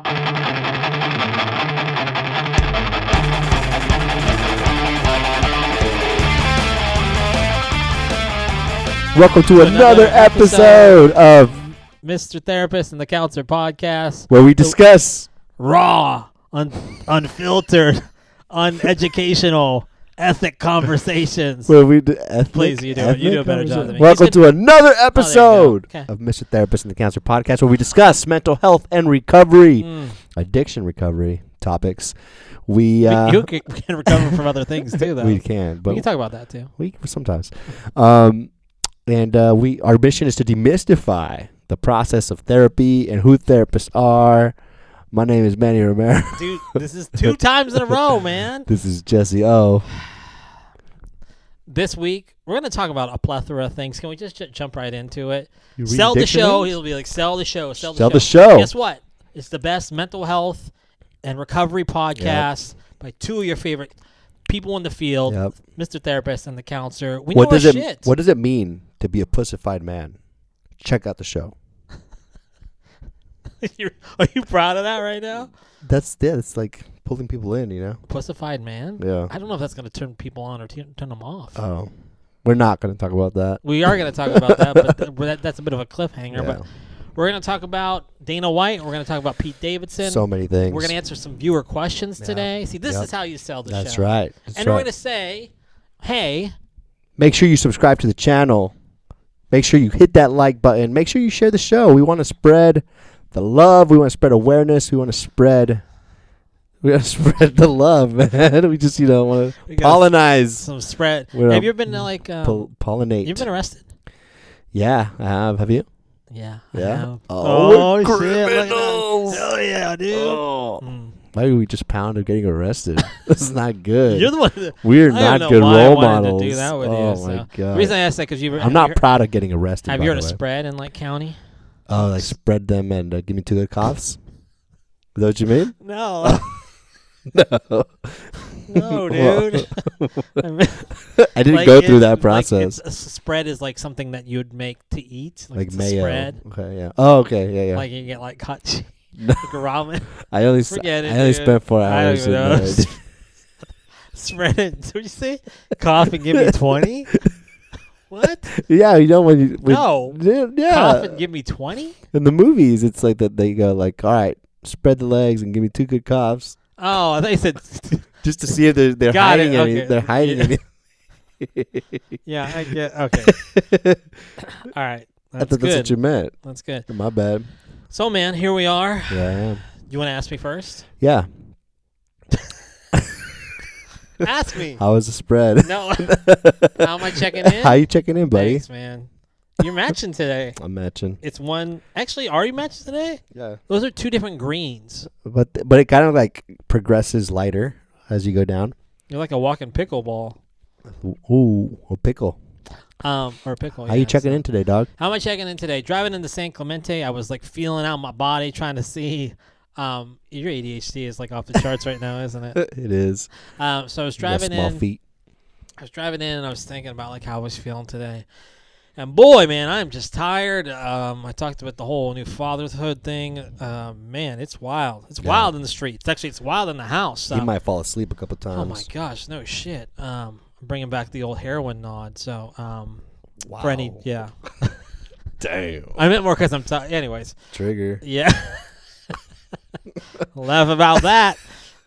Welcome to another episode of Mr. Therapist and the Counselor Podcast, where we discuss raw, unfiltered, uneducational, ethic conversations. where we Please, you do a better job than me. Welcome to another episode Okay. of Mr. Therapist and the Counselor Podcast, where we discuss mental health and recovery, addiction recovery topics. You can recover from other things too, though. We can, but we can talk about that too. We sometimes. Our mission is to demystify the process of therapy and who therapists are. My name is Manny Romero. Dude, this is 2 times in a row, man. This is Jesse O. This week, we're going to talk about a plethora of things. Can we just jump right into it? You read Sell the show. dictionaries? He'll be like, sell the show. Sell the show. Guess what? It's the best mental health and recovery podcast by 2 of your favorite people in the field, Mr. Therapist and the Counselor. We know our shit. What does it mean to be a pussified man? Check out the show. Are you proud of that right now? It's like pulling people in, you know? Pussified man? Yeah. I don't know if that's going to turn people on or turn them off. Oh. We're not going to talk about that. We are going to talk about that, but that's a bit of a cliffhanger. Yeah. But we're going to talk about Dana White. We're going to talk about Pete Davidson. So many things. We're going to answer some viewer questions today. See, this is how you sell the show. That's right. We're going to say, hey. Make sure you subscribe to the channel. Make sure you hit that like button. Make sure you share the show. We want to spread the love. We want to spread awareness. We want to spread the love, man. We just, want to pollinize. Some spread. Have you ever been to pollinate? You've been arrested? Yeah, I have. Have you? Yeah. Yeah. I have. Oh, criminals. Hell yeah, dude. Oh. Why are we just pound of getting arrested? This is not good. You're the one. We're not good role models. To do that with my God. God. The reason I asked that because I'm not proud of getting arrested. Have you heard of spread in county? Oh, like spread them and give me 2 good coughs? Is that what you mean? No. No, dude. I didn't go through that process. A spread is like something that you'd make to eat, like mayo. Spread. Okay, yeah. Oh, okay, yeah. Like you get like hot cheese, like a ramen. I only spent 4 hours. I don't even know. Spread it. What did you say? Cough and give me 20. What? Yeah, when you no. Yeah. Cough and give me 20. In the movies, it's like that. They go like, all right, spread the legs and give me 2 good coughs. Oh, I thought you said just to see if they're hiding anything. Okay. They're hiding anything. Yeah, I get. Okay. All right. I thought that's what you meant. That's good. My bad. So, man, here we are. Yeah, I am. You want to ask me first? Yeah. Ask me. How was the spread? No. How am I checking in? How you checking in, buddy? Thanks, man. You're matching today. I'm matching. It's one. Actually, are you matching today? Yeah. Those are 2 different greens. But it kind of like progresses lighter as you go down. You're like a walking pickleball. Ooh, a pickle. Or a pickle. How you checking in today, dog? How am I checking in today? Driving into San Clemente, I was like feeling out my body, trying to see. Your ADHD is like off the charts right now, isn't it? It is. So I was driving in. Small feet. I was driving in and I was thinking about like how I was feeling today. And boy, man, I'm just tired. I talked about the whole new fatherhood thing. Man, it's wild. It's wild in the streets. Actually, it's wild in the house. You might fall asleep a couple times. Oh my gosh, no shit. I'm bringing back the old heroin nod. So, wow. For any, yeah. Damn. I meant more because I'm tired. Anyways. Trigger. Yeah. Laugh about that.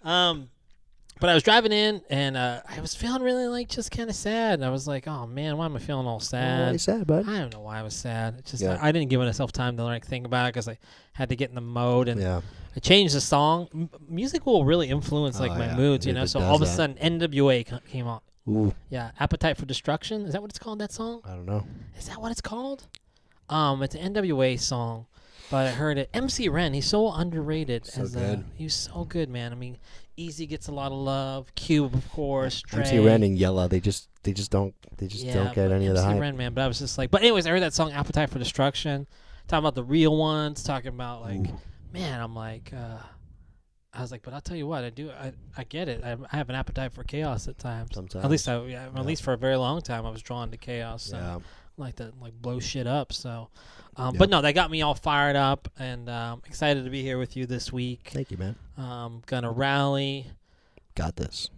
But I was driving in, and I was feeling really, like, just kind of sad. And I was like, oh, man, why am I feeling all sad? Why are you sad, bud? I don't know why I was sad. It's just I didn't give myself time to, like, think about it because I had to get in the mode. And I changed the song. Music will really influence, like, my moods, you know? So all of a sudden, NWA came on. Ooh. Yeah, Appetite for Destruction. Is that what it's called, that song? I don't know. Is that what it's called? It's an NWA song. But I heard it. MC Ren, he's so underrated. So good. He's so good, man. I mean, Easy gets a lot of love. Cube, of course. Dre. MC Ren and Yella, they just don't get any of the hype. MC Ren, man. But I was just like, but anyways, I heard that song Appetite for Destruction, talking about the real ones, talking about like, man, I'm like, I was like, but I'll tell you what, I get it. I have an appetite for chaos at times. Sometimes. At least for a very long time, I was drawn to chaos. So like to like blow shit up. So, Yep. but no, that got me all fired up and excited to be here with you this week. Thank you, man. Gonna rally. Got this.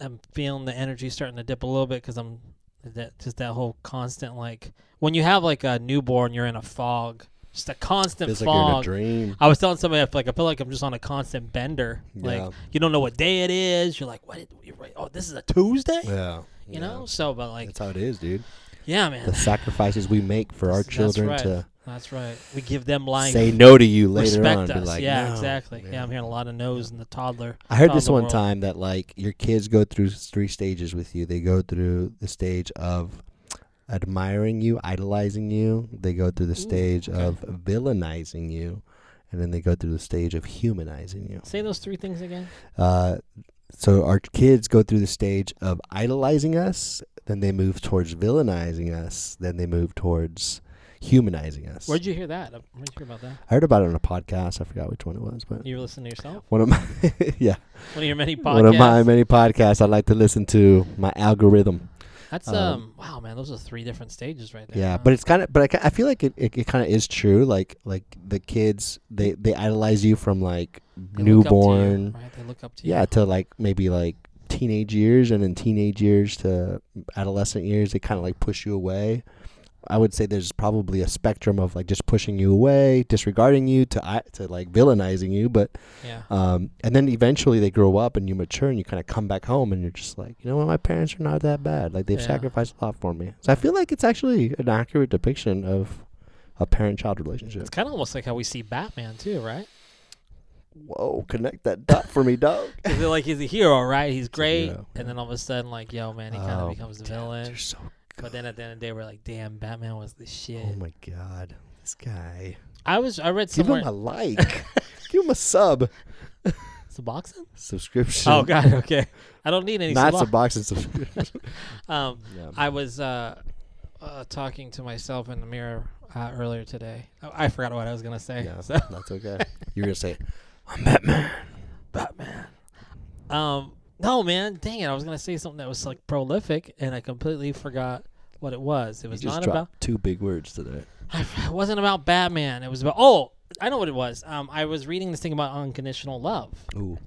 I'm feeling the energy starting to dip a little bit because I'm that whole constant like when you have like a newborn, you're in a fog. Just a constant Feels fog. like you're in a dream. I was telling somebody I feel like I'm just on a constant bender. Yeah. Like you don't know what day it is. You're like, what? You're right. Oh, this is a Tuesday. Yeah. You know. So, but like that's how it is, dude. Yeah, man. The sacrifices we make for our children to That's right. We give them life. say no to you later respect on. us. Be like, yeah, no, exactly. man. Yeah, I'm hearing a lot of no's in the toddler. I heard this one world. time that like your kids go through 3 stages with you. They go through the stage of admiring you, idolizing you. They go through the stage of villainizing you, and then they go through the stage of humanizing you. Say those 3 things again. So our kids go through the stage of idolizing us, then they move towards villainizing us, then they move towards humanizing us. Where'd you hear that? Where'd you hear about that? I heard about it on a podcast. I forgot which one it was, but You were listening to yourself? one of my One of your many podcasts? one of my many podcasts I like to listen to. My algorithm. That's wow, man. Those are 3 different stages right there. Yeah, huh? but it's kind of, but I feel like it kind of is true. Like the kids, they idolize you from like They look up to you, newborn, right? They look up to you. yeah, to like maybe like teenage years, and then teenage years to adolescent years. They kind of like push you away. I would say there's probably a spectrum of like just pushing you away, disregarding you, to like villainizing you, but Yeah. and then eventually they grow up and you mature and you kind of come back home and you're just like, you know what, my parents are not that bad. Like they've Yeah. sacrificed a lot for me. So I feel like it's actually an accurate depiction of a parent-child relationship. It's kind of almost like how we see Batman too, right? Whoa, connect that dot for me, dog. Because like he's a hero, right? He's great, hero, and then all of a sudden, like, yo, man, he kind of becomes the villain. You're so But then at the end of the day, we're like, damn, Batman was the shit. Oh my God, this guy. I read Give somewhere. him a like. Give him a sub. Suboxone? Subscription. Oh God, okay. I don't need any. Not Suboxone. Suboxone subscription. Yeah. I was talking to myself in the mirror earlier today. I forgot what I was gonna say. Yeah, So. that's okay. You were gonna say, I'm Batman. Batman. No, man. Dang it! I was gonna say something that was like prolific, and I completely forgot what it was. It was You just not dropped about. 2 big words today. It wasn't about Batman. It was about. Oh, I know what it was. I was reading this thing about unconditional love, Ooh,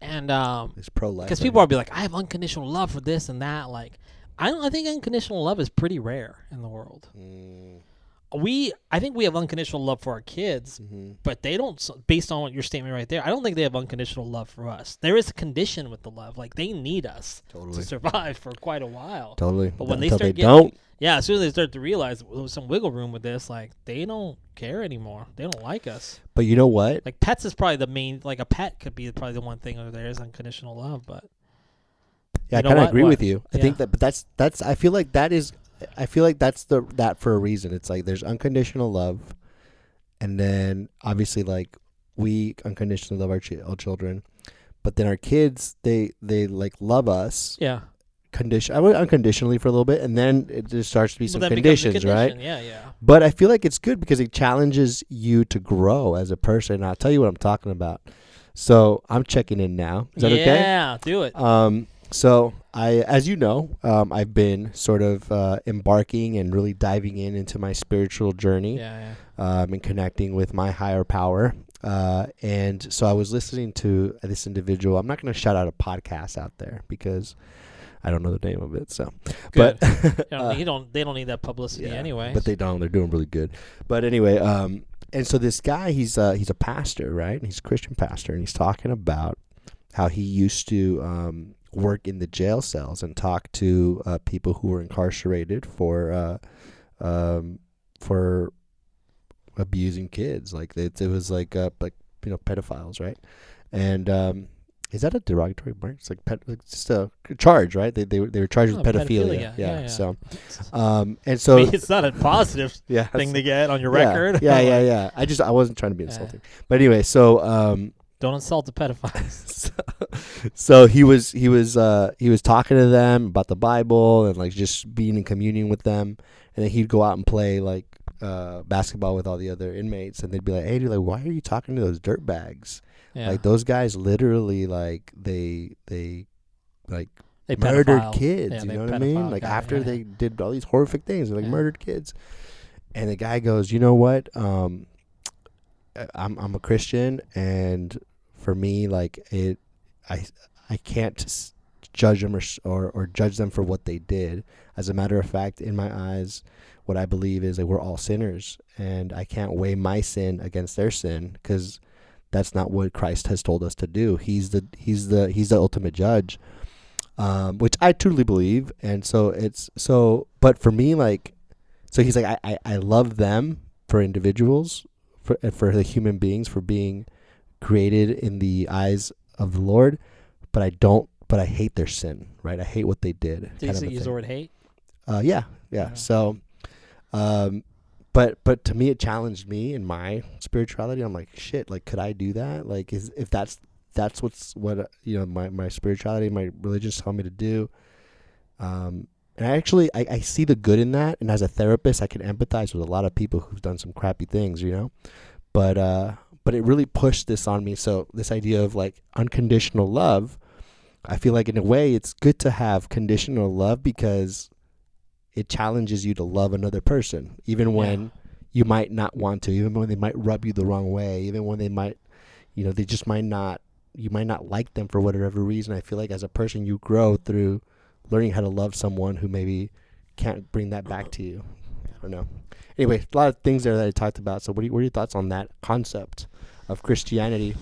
and it's pro-life. because people will be like, I have unconditional love for this and that. Like, I think unconditional love is pretty rare in the world. I think we have unconditional love for our kids, but they don't. Based on what your statement right there, I don't think they have unconditional love for us. There is a condition with the love, like they need us to survive for quite a while. Totally. But when Until they start don't. yeah, as soon as they start to realize there's some wiggle room with this, like they don't care anymore. They don't like us. But you know what? Like pets is probably the main. Like a pet could be probably the one thing over there is unconditional love, but. Yeah, I You know kind of what? agree What? with you. I Yeah. think that, but that's. I feel like that is. I feel like that's that for a reason. It's like there's unconditional love, and then obviously like we unconditionally love our children, but then our kids they like love us. Yeah. I went unconditionally for a little bit, and then it just starts to be some Well, that becomes a conditions, right? condition. Yeah, yeah. But I feel like it's good because it challenges you to grow as a person. And I'll tell you what I'm talking about. So I'm checking in now. Is that okay? Yeah, do it. So as you know, I've been sort of embarking and really diving into my spiritual journey. Yeah. And connecting with my higher power. And so I was listening to this individual. I'm not going to shout out a podcast out there because I don't know the name of it. So, Good. but They don't need that publicity anyway. But they don't. They're doing really good. But anyway, and so this guy, he's a pastor, right? He's a Christian pastor, and he's talking about how he used to work in the jail cells and talk to people who were incarcerated for abusing kids. Like it was like pedophiles, right? And is that a derogatory word? It's like just a charge, right? They were charged with pedophilia. Yeah. So, and so I mean, it's not a positive thing to get on your record. Yeah. I wasn't trying to be insulting, but anyway, so don't insult the pedophiles. so he was talking to them about the Bible and like just being in communion with them, and then he'd go out and play like basketball with all the other inmates, and they'd be like, "Hey, dude, like, why are you talking to those dirtbags? Yeah. Like those guys literally like they They murdered pedophile. kids. Yeah, you they know what I mean? pedophile Like guy, after yeah. they did all these horrific things, they like Yeah. murdered kids. And the guy goes, you know what? I'm a Christian, and for me, like I can't judge them or judge them for what they did. As a matter of fact, in my eyes, what I believe is that we're all sinners, and I can't weigh my sin against their sin because that's not what Christ has told us to do. He's the ultimate judge, which I truly believe. And but for me, like, so he's like, I love them for individuals, for the human beings, for being created in the eyes of the Lord, but I hate their sin, right? I hate what they did. Did you use the word hate? Yeah. So, but to me, it challenged me in my spirituality. I'm like, shit, like, could I do that? Like, if that's what my spirituality, my religion tell me to do. And I see the good in that. And as a therapist, I can empathize with a lot of people who've done some crappy things, but it really pushed this on me. So this idea of like unconditional love, I feel like in a way it's good to have conditional love because it challenges you to love another person, even when you might not want to, even when they might rub you the wrong way, even when they might, they just might not, you might not like them for whatever reason. I feel like as a person, you grow through learning how to love someone who maybe can't bring that back to you. I don't know. Anyway, a lot of things there that I talked about. So what are your thoughts on that concept of Christianity?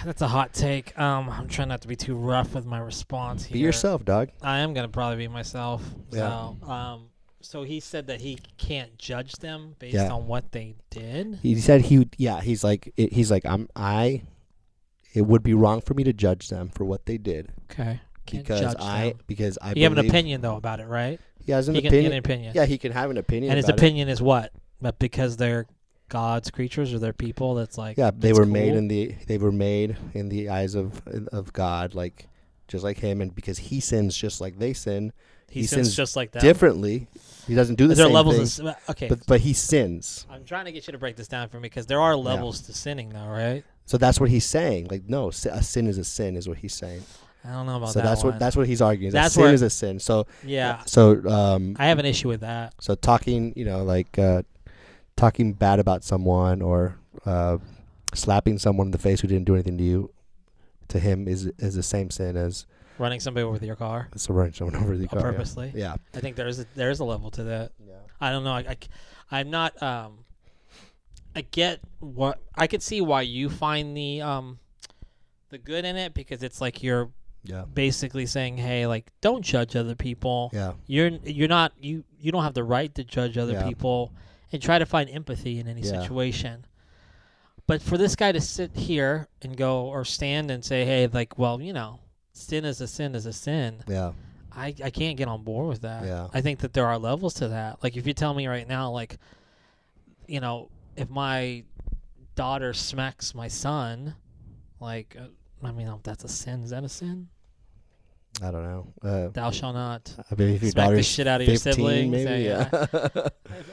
That's a hot take. I'm trying not to be too rough with my response here. Be yourself, dog. I am gonna probably be myself. Yeah. So he said that he can't judge them based Yeah. on what they did. He said he's like it would be wrong for me to judge them for what they did. Okay. Can't Because judge I them. believe You have an opinion though about it, right? He has an He can opinion. get an opinion. Yeah, he can have an opinion. And his about opinion is what? But because they're God's creatures or they're people, that's like they that's were cool. made in the eyes of God, like just like him, and because he sins just like they sin, He sins just like that. differently. He doesn't do the There are same levels thing. of okay. But he sins. I'm trying to get you to break this down for me because there are levels to sinning, though, right? So that's what he's saying. Like, no, a sin is a sin, is what he's saying. I don't know about So that. that's what he's arguing. That's Sin where- is a sin. So Yeah. So I have an issue with that. so talking, talking bad about someone or slapping someone in the face who didn't do anything to you, to him is the same sin as Running somebody over with your car running someone over the car. purposely. Yeah. I think there is a level to that. Yeah. I don't know. I'm not. I get what I could see why you find the good in it because it's like you're Yeah. basically saying, hey, like don't judge other people. Yeah. You're not you don't have the right to judge other Yeah. people and try to find empathy in any Yeah. situation. But for this guy to sit here and go or stand and say, hey, like, well, sin is a sin is a sin. Yeah. I can't get on board with that. Yeah. I think that there are levels to that. Like if you tell me right now, like, if my daughter smacks my son, like, that's a sin. Is that a sin? I don't know. Thou shalt not I mean, if your smack the daughter's shit out of your 15, siblings. maybe. Yeah.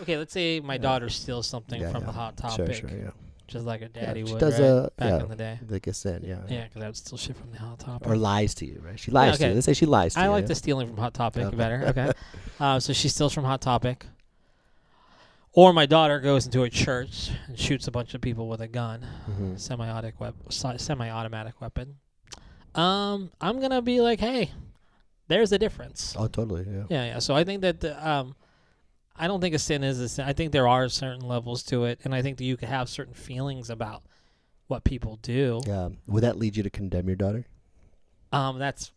Okay, let's say my daughter steals something Yeah, from yeah. the Hot Topic, Sure. Yeah. just like a daddy she would, does right? Back in the day. like a sin. Yeah. Yeah, because I would steal shit from the Hot Topic. Or lies to you, right? She lies to okay. you. Let's say she lies to you. I like yeah? the stealing from Hot Topic Okay. better. Okay. So she steals from Hot Topic. Or my daughter goes into a church and shoots a bunch of people with a gun, Mhm. semi-automatic weapon. I'm gonna be like, hey, there's a difference. Oh, totally. Yeah. Yeah. So I think that I don't think a sin is a sin. I think there are certain levels to it, and I think that you can have certain feelings about what people do. Yeah. Would that lead you to condemn your daughter? That's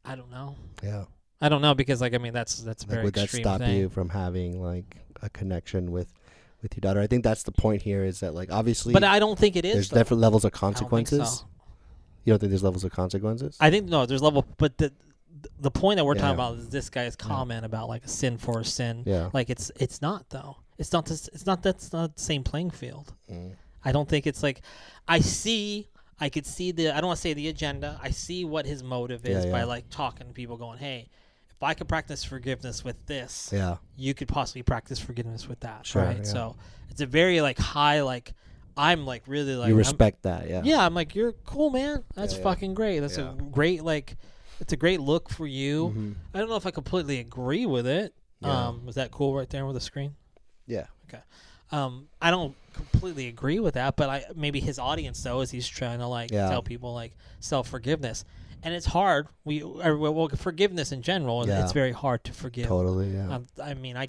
I don't know. Yeah. I don't know because that's a very Would that extreme stop thing. you from having like a connection with your daughter? I think that's the point here. Is that like obviously, But I don't think it is. there's though. different levels of I don't think consequences. so. You don't think there's levels of consequences? I think no, there's level, but the point that we're talking Yeah. about is this guy's comment about like a sin for a sin. Yeah. Like it's not though. It's not that's not the same playing field. Mm. I don't think it's like I could see I don't want to say the agenda. I see what his motive is by like talking to people going, "Hey, if I could practice forgiveness with this, Yeah. you could possibly practice forgiveness with that." Sure, right? yeah. So, it's a very like high like I'm like really like you respect that, yeah. Yeah, I'm like, you're cool, man. That's fucking great. That's Yeah. a great it's a great look for you. Mm-hmm. I don't know if I completely agree with it. Yeah. Was that cool right there with the screen? Yeah. Okay. I don't completely agree with that, but maybe his audience though is he's trying to tell people self-forgiveness. And it's hard. Forgiveness in general, it's very hard to forgive. Totally, yeah. I mean, I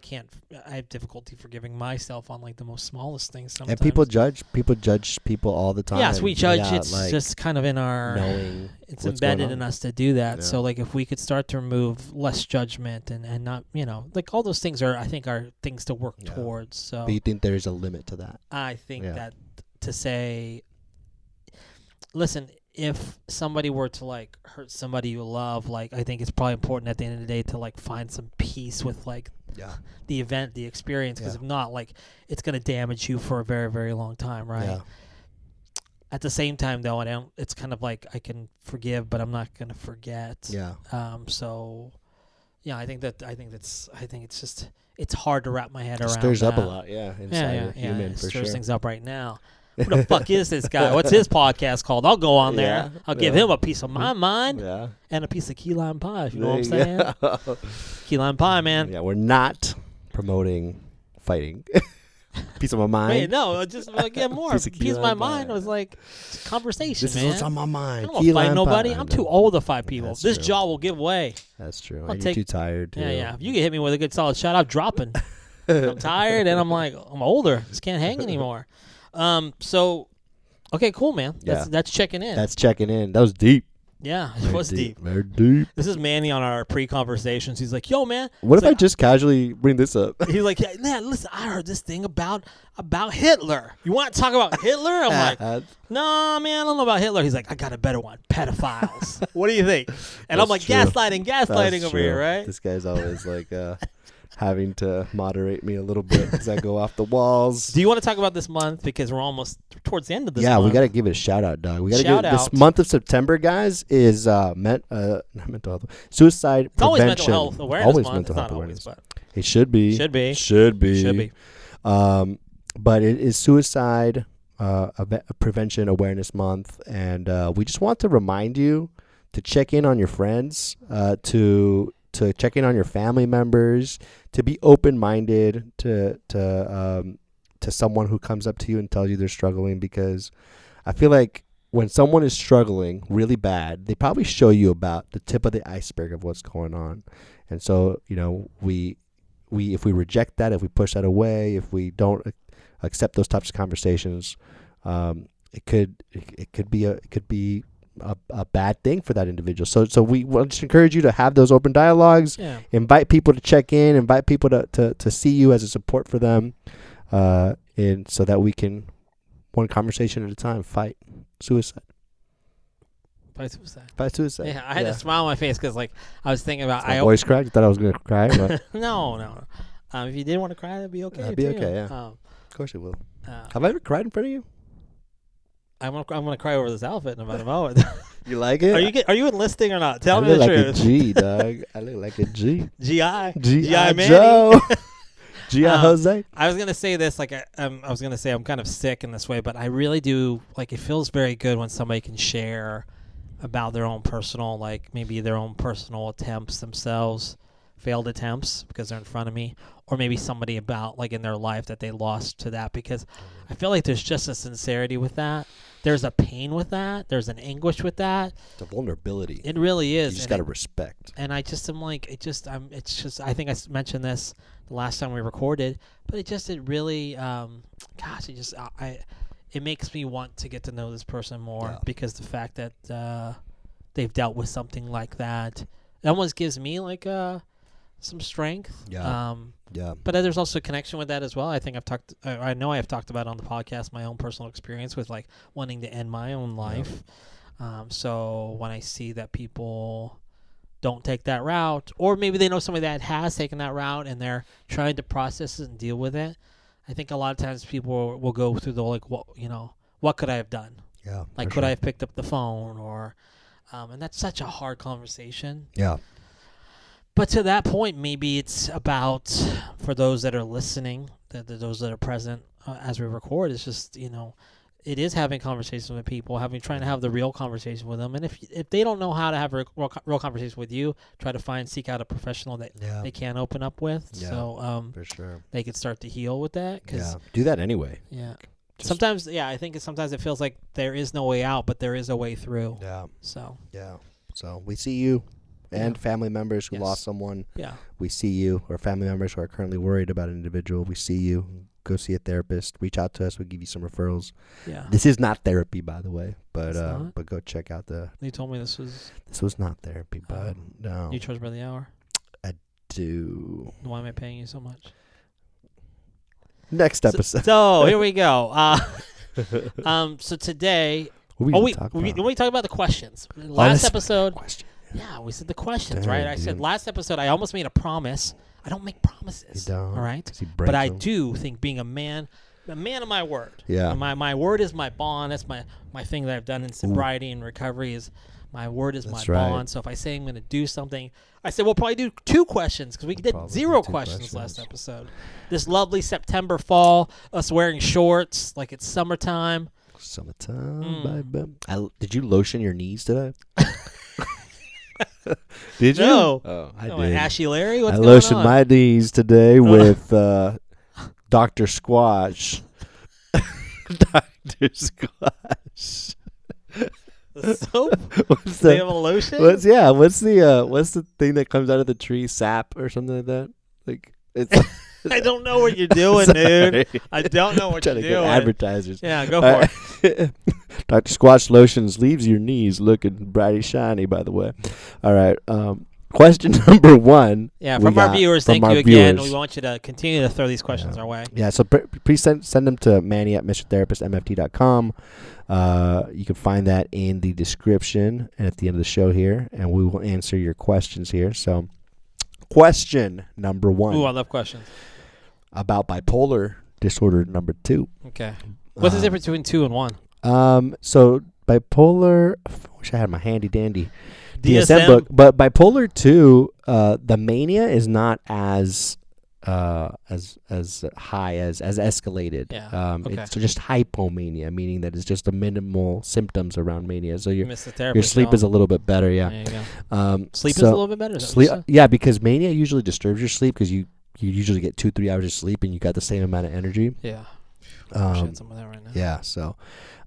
have difficulty forgiving myself on the most smallest things sometimes. And people judge people all the time. Yes, we judge. Yeah, It's just kind of in our knowing it's embedded in us to do that. Yeah. So if we could start to remove less judgment and not, all those things are things to work towards. So but you think there is a limit to that? I think that to say, listen, if somebody were to hurt somebody you love, I think it's probably important at the end of the day to find some peace with the event, the experience, because if not, it's going to damage you for a very, very long time, right? Yeah. At the same time, though, it's kind of I can forgive, but I'm not going to forget. Yeah. So, yeah, I think it's just it's hard to wrap my head around. Stirs up a that. lot, inside a human, it for stirs sure. things up right now. Who the fuck is this guy? What's his podcast called? I'll go on there. I'll give him a piece of my mind and a piece of key lime pie, if you know what I'm saying. Key lime pie, man. Yeah, we're not promoting fighting. Piece of my mind. Wait, no, just get more. Piece of my mind was it's a conversation, this man. is what's on my mind. I don't want to fight nobody. I'm too old to fight people. That's this true. jaw will give way. That's true. I'll You're too tired, too. Yeah. If you can hit me with a good solid shot, I'm dropping. I'm tired, and I'm older. Just can't hang anymore. So, okay, cool, man. That's checking in. That's checking in. That was deep. Yeah, it was deep. Very deep. This is Manny on our pre-conversations. He's like, yo, man. What if I just casually bring this up? He's like, yeah, man, listen, I heard this thing about Hitler. You want to talk about Hitler? I'm like, no, man, I don't know about Hitler. He's like, I got a better one. Pedophiles. What do you think? And I'm like, true. gaslighting over here, right? This guy's always having to moderate me a little bit because I go off the walls. Do you want to talk about this month? Because we're almost towards the end of this month. Yeah, we got to give it a shout out, dog. We got to Shout give this out. month of September, guys, is not mental health, suicide It's always prevention. mental health awareness Always month. mental It's health not awareness. always, but It should be. Should be. But it is suicide prevention awareness month, and we just want to remind you to check in on your friends, to check in on your family members, to be open-minded to someone who comes up to you and tells you they're struggling, because I feel like when someone is struggling really bad, they probably show you about the tip of the iceberg of what's going on. And so, we if we reject that, if we push that away, if we don't accept those types of conversations, it could be a bad thing for that individual. So we want to encourage you to have those open dialogues. yeah. Invite people to check in. Invite people to see you as a support for them, and so that we can, one conversation at a time, fight suicide. Fight suicide. Fight suicide. Yeah, I had a smile on my face because I was thinking about. My voice cracked. You thought I was gonna cry? But No. If you didn't want to cry, that'd be okay. That'd be too. okay, yeah. Of course it will. Have Have I ever cried in front of you? I'm gonna cry over this outfit in about a moment. You like it? Are you enlisting or not? Tell I me look the like truth. a G, dog. I look like a G. GI G.I. Manny. Joe. G.I. Jose. I was gonna say this, I was gonna say I'm kind of sick in this way, but I really do it feels very good when somebody can share about their own personal, maybe their own personal attempts themselves, failed attempts because they're in front of me, or maybe somebody about in their life that they lost to that, because I feel like there's just a sincerity with that. There's a pain with that. There's an anguish with that. It's a vulnerability. It really is. You just got to respect. And I just am I think I mentioned this the last time we recorded, but it really, it makes me want to get to know this person more, because the fact that they've dealt with something like that, it almost gives me some strength. Yeah. But there's also a connection with that as well. I think I know I have talked about on the podcast my own personal experience with wanting to end my own life. So when I see that people don't take that route, or maybe they know somebody that has taken that route and they're trying to process it and deal with it, I think a lot of times people will go through the what could I have done? Yeah. Could I have picked up the phone, or and that's such a hard conversation. Yeah. But to that point, maybe it's about, for those that are listening, those that are present as we record, it's just, it is having conversations with people, trying to have the real conversation with them. And if they don't know how to have a real conversation with you, try to seek out a professional that they can open up with. Yeah, so for sure. they could start to heal with that. Yeah, do that anyway. Yeah. Sometimes, I think sometimes it feels like there is no way out, but there is a way through. Yeah. So. Yeah. So we see you and family members who lost someone. Yeah. We see you, or family members who are currently worried about an individual. We see you. Go see a therapist. Reach out to us. We'll give you some referrals. Yeah. This is not therapy, by the way, but go check out the. You told me this was. This was not therapy, bud. No. You charge by the hour? I do. Why am I paying you so much? Next episode. So here we go. So today. We talk about the questions. Last episode. Yeah, we said the questions, right? I said last episode I almost made a promise. I don't make promises. You don't. All right? But I do think being a man of my word. Yeah. And my word is my bond. That's my thing that I've done in sobriety and recovery is my word is my bond. So if I say I'm going to do something, I said we'll probably do 2 questions because we did 0 questions last episode. This lovely September fall, us wearing shorts like it's summertime. Summertime. Did you lotion your knees today? Did you? No. Oh, I did. Ashy Larry, what's I going on? lotioned my knees today with Dr. Squash. Dr. Squash. The soap? What's they have a lotion? What's the thing that comes out of the tree? Sap or something like that? Like it's. I don't know what you're doing, dude. I don't know what you're doing. Advertisers. Yeah, go for it. Dr. Squash Lotions leaves your knees looking brighty shiny, by the way. All right. Question number 1. Yeah, from our viewers, thank you again. We want you to continue to throw these questions our way. Yeah, so please send them to Manny at MrTherapistMFT.com. You can find that in the description and at the end of the show here, and we will answer your questions here. So, question number 1. Ooh, I love questions. About bipolar disorder number 2. Okay. What's the difference between 2 and 1? So bipolar, I wish I had my handy dandy DSM book, but bipolar 2, the mania is not as high as escalated. Yeah. It's just hypomania, meaning that it's just the minimal symptoms around mania. So your sleep is a little bit better. Yeah. There you go. Sleep is a little bit better. Yeah, because mania usually disturbs your sleep because you usually get 2-3 hours of sleep and you got the same amount of energy. Yeah. Some of that right now. Yeah. So,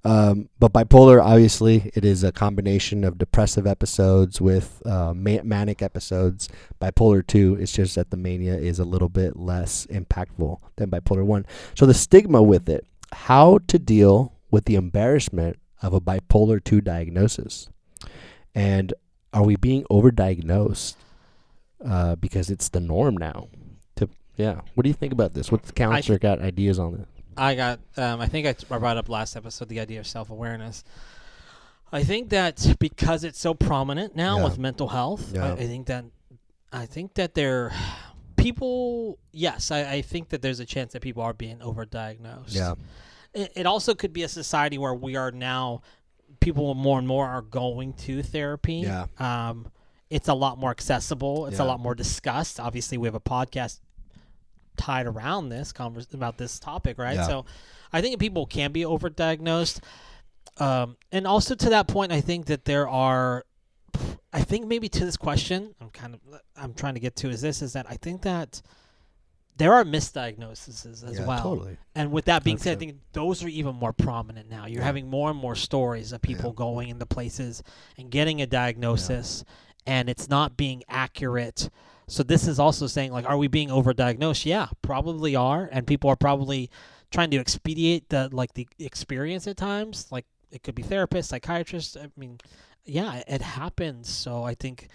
but bipolar, obviously, it is a combination of depressive episodes with manic episodes. Bipolar 2, it's just that the mania is a little bit less impactful than bipolar 1. So the stigma with it, how to deal with the embarrassment of a bipolar 2 diagnosis. And are we being overdiagnosed because it's the norm now? What do you think about this? What's the counselor got ideas on it? I think I brought up last episode the idea of self-awareness. I think that because it's so prominent now with mental health, I think that there people, yes, I think that there's a chance that people are being overdiagnosed. Yeah. It also could be a society where we are now, people more and more are going to therapy. Yeah. It's a lot more accessible. It's a lot more discussed. Obviously, we have a podcast tied around this about this topic, right? So I think people can be overdiagnosed. And also to that point, I think that I think maybe to this question, I'm trying to get to is that I think that there are misdiagnoses as well. Totally. And with that being said, I think those are even more prominent now. You're having more and more stories of people going into places and getting a diagnosis and it's not being accurate. So this is also saying, like, are we being overdiagnosed? Yeah, probably are. And people are probably trying to expedite the experience at times. Like, it could be therapists, psychiatrists. I mean, yeah, it happens. So I think,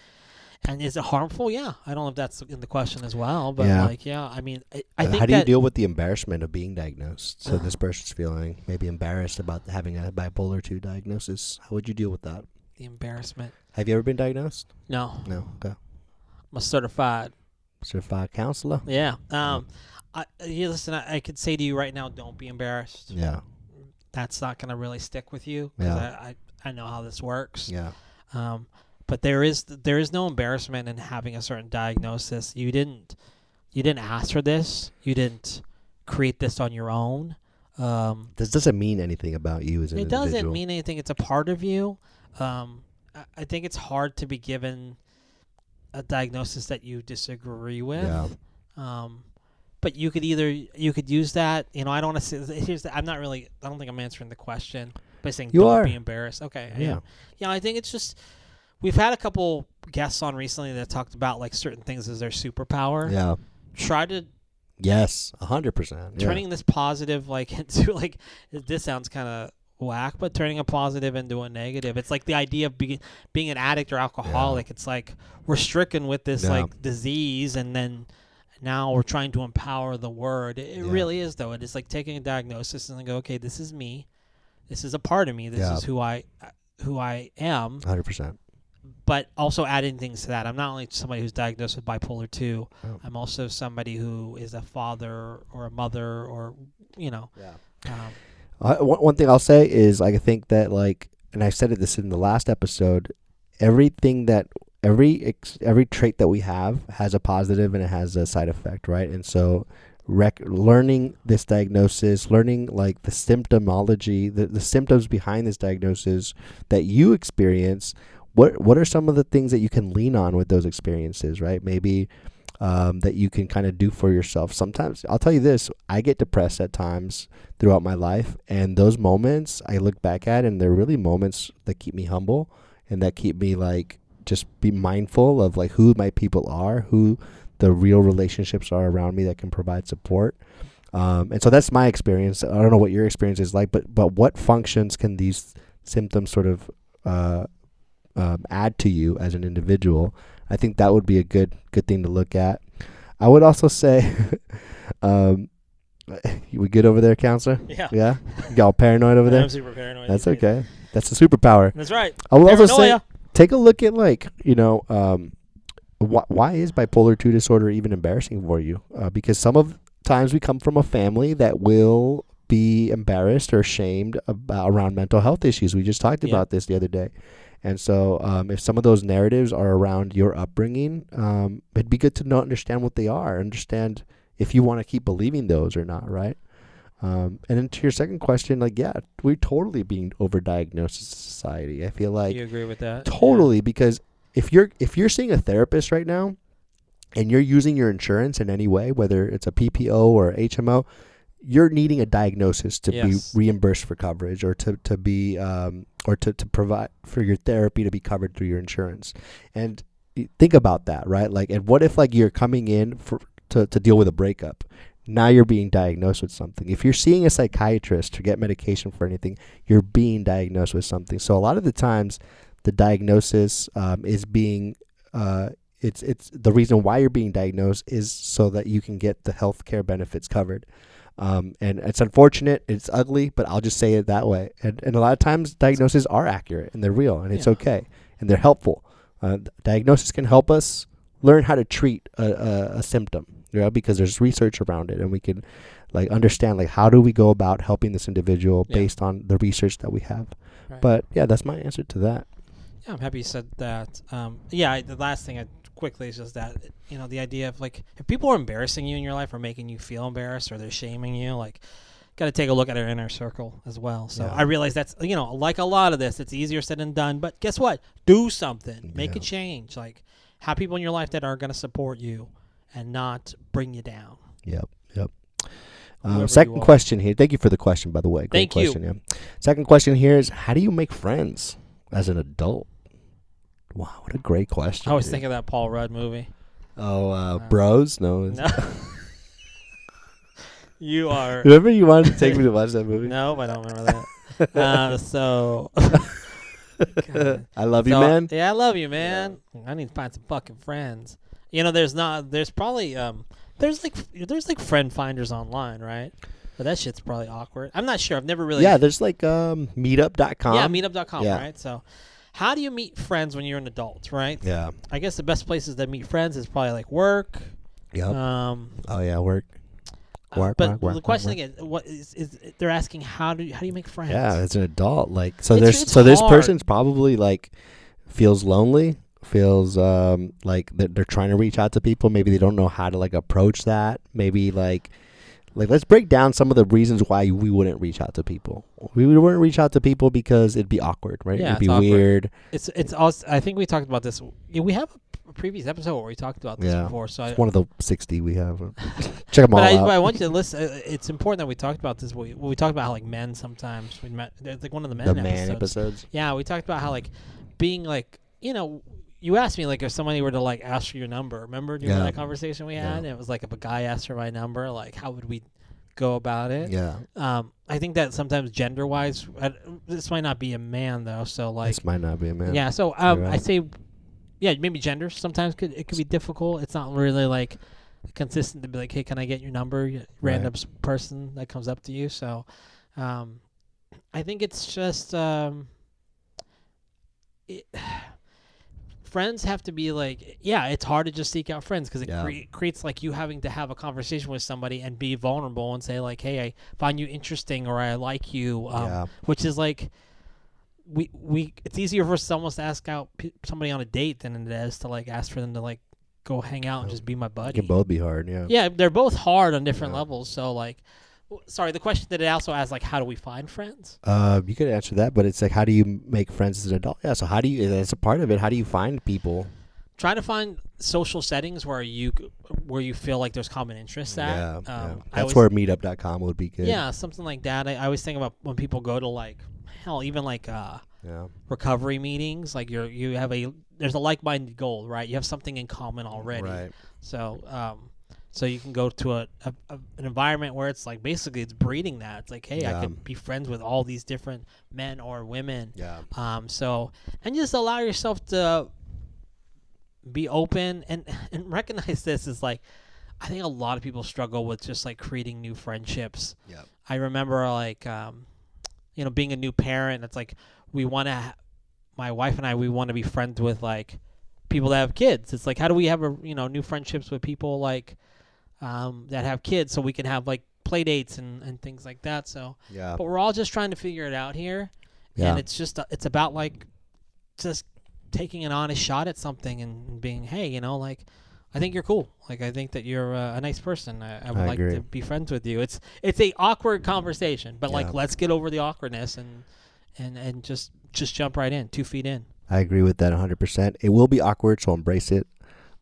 and is it harmful? Yeah. I don't know if that's in the question as well. But, I mean, I think how do you deal with the embarrassment of being diagnosed? So this person's feeling maybe embarrassed about having a bipolar 2 diagnosis. How would you deal with that? The embarrassment. Have you ever been diagnosed? No. No? Okay. I'm a certified counselor. Yeah. Listen, I could say to you right now, don't be embarrassed. Yeah. That's not going to really stick with you. I know how this works. Yeah. But there is no embarrassment in having a certain diagnosis. You didn't ask for this. You didn't create this on your own. This doesn't mean anything about you as an It individual. doesn't mean anything. It's a part of you. I think it's hard to be given a diagnosis that you disagree with. Yeah. But you could use that. I don't want to say. I don't think I'm answering the question by saying don't be embarrassed. Okay. Yeah. Yeah. I think it's just we've had a couple guests on recently that talked about like certain things as their superpower. Yeah. Try to. Yes, 100%. Turning this positive into this sounds kind of whack, but turning a positive into a negative. It's like the idea of being an addict or alcoholic. It's like we're stricken with this disease, and then now we're trying to empower the word. It really is, though. It is like taking a diagnosis and then go, okay, this is me. This is a part of me. This is who I am. 100%. But also adding things to that. I'm not only somebody who's diagnosed with bipolar 2. Oh. I'm also somebody who is a father or a mother or, Yeah. One thing I'll say is I think that and I said this in the last episode, every trait that we have has a positive and it has a side effect, right? And so learning this diagnosis, learning the symptomology, the symptoms behind this diagnosis that you experience, what are some of the things that you can lean on with those experiences, right? Maybe that you can kind of do for yourself. Sometimes, I'll tell you this, I get depressed at times throughout my life, and those moments I look back at, and they're really moments that keep me humble and that keep me just be mindful of who my people are, who the real relationships are around me that can provide support. And so that's my experience. I don't know what your experience is like, but what functions can these symptoms sort of add to you as an individual? I think that would be a good thing to look at. I would also say, we good over there, counselor? Yeah. Yeah? You got all paranoid over there? I'm super paranoid. That's okay. That's a superpower. That's right. I will also Paranoia. say, take a look at why is bipolar 2 disorder even embarrassing for you? Because some of times we come from a family that will be embarrassed or shamed around mental health issues. We just talked about this the other day. And so if some of those narratives are around your upbringing, it'd be good to understand what they are, understand if you want to keep believing those or not, right? And then to your second question, we're totally being overdiagnosed as a society. I feel like you agree with that? Totally, because if you're seeing a therapist right now and you're using your insurance in any way, whether it's a PPO or HMO, you're needing a diagnosis to be reimbursed for coverage or to be or to provide for your therapy to be covered through your insurance. And think about that, right? And what if you're coming in to deal with a breakup? Now you're being diagnosed with something. If you're seeing a psychiatrist to get medication for anything, you're being diagnosed with something. So a lot of the times the diagnosis is being it's the reason why you're being diagnosed is so that you can get the health care benefits covered. And it's unfortunate, it's ugly, but I'll just say it that way. And a lot of times diagnoses are accurate and they're real and it's okay and they're helpful. Diagnosis can help us learn how to treat a symptom, because there's research around it and we can understand how do we go about helping this individual based on the research that we have. Right. But that's my answer to that. Yeah, I'm happy you said that. The last thing quickly is just that, the idea of if people are embarrassing you in your life or making you feel embarrassed or they're shaming you, got to take a look at our inner circle as well. So I realize that's, like a lot of this, it's easier said than done, but guess what? Do something, make a change, have people in your life that are going to support you and not bring you down. Yep. Second question here. Thank you for the question, by the way. Great Thank question, you. Yeah. Second question here is, how do you make friends as an adult? Wow, what a great question. I was thinking of that Paul Rudd movie. Oh, Bros? No. You are. Remember you wanted to take me to watch that movie? No, I don't remember that. I love you, man. Yeah, I love you, man. Yeah. I need to find some fucking friends. There's probably there's friend finders online, right? But that shit's probably awkward. I'm not sure. I've never really. Yeah, there's meetup.com. Yeah, meetup.com, right? So how do you meet friends when you're an adult, right? Yeah. I guess the best places to meet friends is probably work. Yep. Work. But the question again, what is they're asking how do you make friends? Yeah, as an adult, this person's probably feels lonely, feels they're trying to reach out to people. Maybe they don't know how to approach that. Maybe Like, let's break down some of the reasons why we wouldn't reach out to people. We wouldn't reach out to people because it'd be awkward, right? Yeah, It'd be it's awkward. weird. It's also, I think we talked about this. Yeah, we have a previous episode where we talked about this before. So it's one of the 60 we have. Check them all out. But I want you to listen. It's important that we talked about this. We talked about how like men sometimes we met. It's like one of the men episodes. Yeah, we talked about how like being like, you know. You asked me, like, if somebody were to, like, ask for your number. Remember during that conversation we had? It was, like, if a guy asked for my number, like, how would we go about it? Yeah. I think that sometimes gender-wise, this might not be a man, though, so, like... This might not be a man. Yeah, so I say, yeah, maybe gender sometimes could be difficult. It's not really, like, consistent to be like, hey, can I get your number? Random person that comes up to you. So I think it's just... friends have to be like, yeah, it's hard to just seek out friends because it creates like you having to have a conversation with somebody and be vulnerable and say like, hey, I find you interesting or I like you, which is like, we it's easier for someone to ask out somebody on a date than it is to like ask for them to like go hang out and just be my buddy. It can both be hard, yeah. Yeah, they're both hard on different levels. So like, sorry, the question that it also asks, like, how do we find friends? You could answer that, but it's like, how do you make friends as an adult? Yeah, so how do you, that's a part of it. How do you find people? Try to find social settings where you feel like there's common interests at. That's where meetup.com would be good. Yeah, something like that. I always think about when people go to like, hell, even like recovery meetings, like you have there's a like-minded goal, right? You have something in common already. Right. So you can go to an environment where it's like basically it's breeding that. It's like, hey, I could be friends with all these different men or women. Yeah. And just allow yourself to be open and recognize this is like, I think a lot of people struggle with just like creating new friendships. Yeah. I remember like, being a new parent. It's like my wife and I, we want to be friends with like people that have kids. It's like, how do we have new friendships with people like that have kids so we can have like play dates and things like that. So, but we're all just trying to figure it out here. Yeah. And it's just, it's about like just taking an honest shot at something and being, hey, like, I think you're cool. Like, I think that you're a nice person. I would like to be friends with you. It's a awkward conversation, but like, let's get over the awkwardness and just jump right in, 2 feet in. I agree with that 100%. It will be awkward, so embrace it.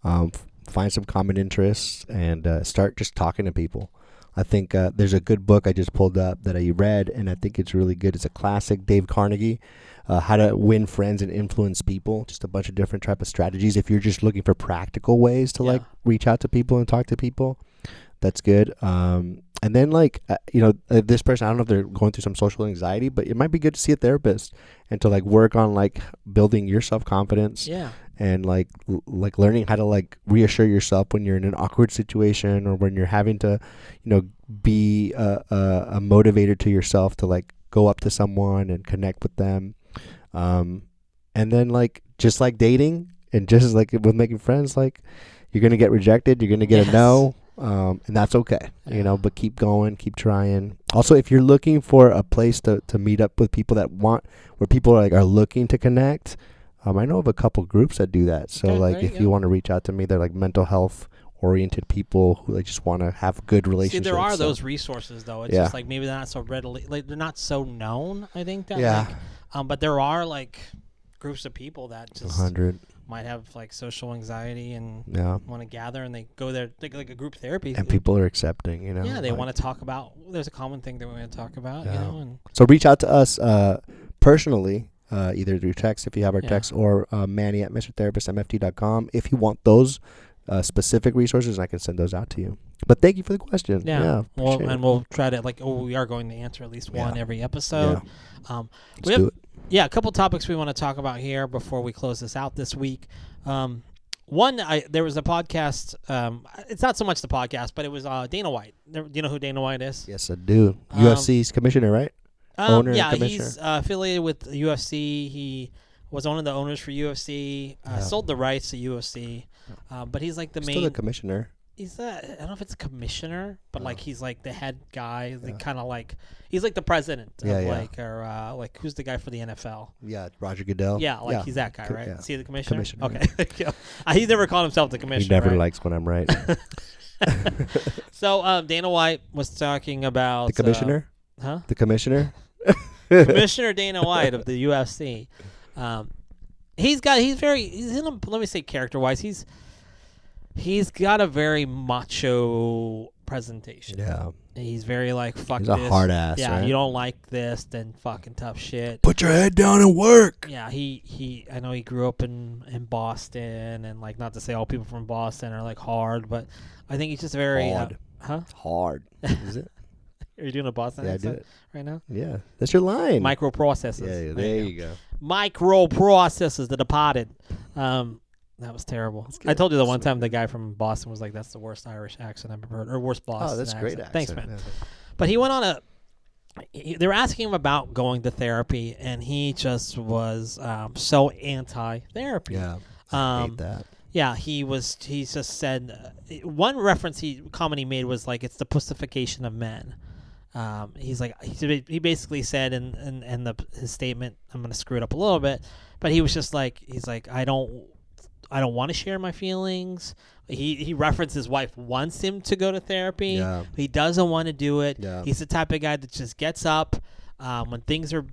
Find some common interests and start just talking to people. I think there's a good book I just pulled up that I read, and I think it's really good. It's a classic, Dave Carnegie, How to Win Friends and Influence People. Just a bunch of different type of strategies. If you're just looking for practical ways to like reach out to people and talk to people, that's good. And then like, this person, I don't know if they're going through some social anxiety, but it might be good to see a therapist and to like work on like building your self-confidence. Yeah. And like learning how to like reassure yourself when you're in an awkward situation or when you're having to, be a motivator to yourself to like go up to someone and connect with them. And then like, just like dating and just like with making friends, like you're going to get rejected. You're going to get a no. And that's okay, but keep going, keep trying. Also, if you're looking for a place to meet up with people where people are looking to connect, I know of a couple groups that do that. So if you want to reach out to me, they're like mental health oriented people who just want to have good relationships. See, there are those resources though. It's just like maybe they're not so readily, like they're not so known. I think that but there are like groups of people that just 100 might have like social anxiety and want to gather and they go there like a group therapy and people are accepting. They want to talk about. There's a common thing that we want to talk about. And so reach out to us personally. Either through text if you have our text or Manny at MrTherapistMFT.com. If you want those specific resources, I can send those out to you. But thank you for the question. We'll try to we are going to answer at least one every episode. Let's do it. Yeah, a couple topics we want to talk about here before we close this out this week. One, there was a podcast. It's not so much the podcast, but it was Dana White. Do you know who Dana White is? Yes, I do. UFC's commissioner, right? Owner and commissioner. He's affiliated with UFC. He was one of the owners for UFC. Sold the rights to UFC, but he's like still the commissioner. He's I don't know if it's a commissioner, but like he's like the head guy. Kind of like he's like the president of like who's the guy for the NFL? Yeah, Roger Goodell. Yeah, he's that guy, right? Yeah. Is he the commissioner? Commissioner. Okay. He never called himself the commissioner. He never likes when I'm right. So Dana White was talking about The commissioner? Huh? The commissioner? Commissioner Dana White of the UFC. He's in a, let me say character-wise, he's got a very macho presentation. Yeah. He's very like, fuck He's this. a hard ass, Yeah, right? you don't like this, then fucking tough shit. Put your head down and work. Yeah, I know he grew up in Boston, and like, not to say all people from Boston are like hard, but I think he's just very Hard. Hard. Is it? Are you doing a Boston Yeah, I accent do it. right now? Yeah. That's your line. Microprocessors. Yeah, there you go. Microprocessors, The Departed. That was terrible. That's good. I told you the one That's time the guy from Boston was like, "That's the worst Irish accent I've ever heard," or worst Boston. Oh, that's accent. great accent. Thanks, man. Yeah. But he went on they were asking him about going to therapy, and he just was so anti-therapy. Yeah. I hate that. Yeah, he just said one comment he made was like, it's the pussification of men. He's like, he basically said in his statement, I'm going to screw it up a little bit, but he was just like, he's like, I don't want to share my feelings. He referenced his wife wants him to go to therapy. Yeah. He doesn't want to do it. Yeah. He's the type of guy that just gets up when things are,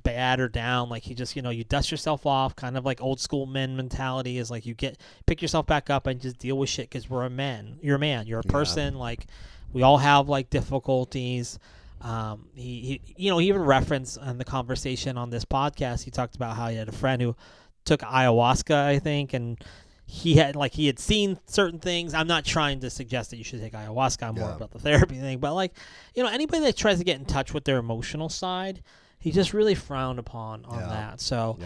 bad or down. Like, he just, you dust yourself off, kind of like old school men mentality is like, you pick yourself back up and just deal with shit, because we're a man. You're a man. You're a person. Like, we all have like difficulties. He even referenced in the conversation on this podcast, he talked about how he had a friend who took ayahuasca, I think, and he had seen certain things. I'm not trying to suggest that you should take ayahuasca. I'm more about the therapy thing. But like, anybody that tries to get in touch with their emotional side, he just really frowned upon that. So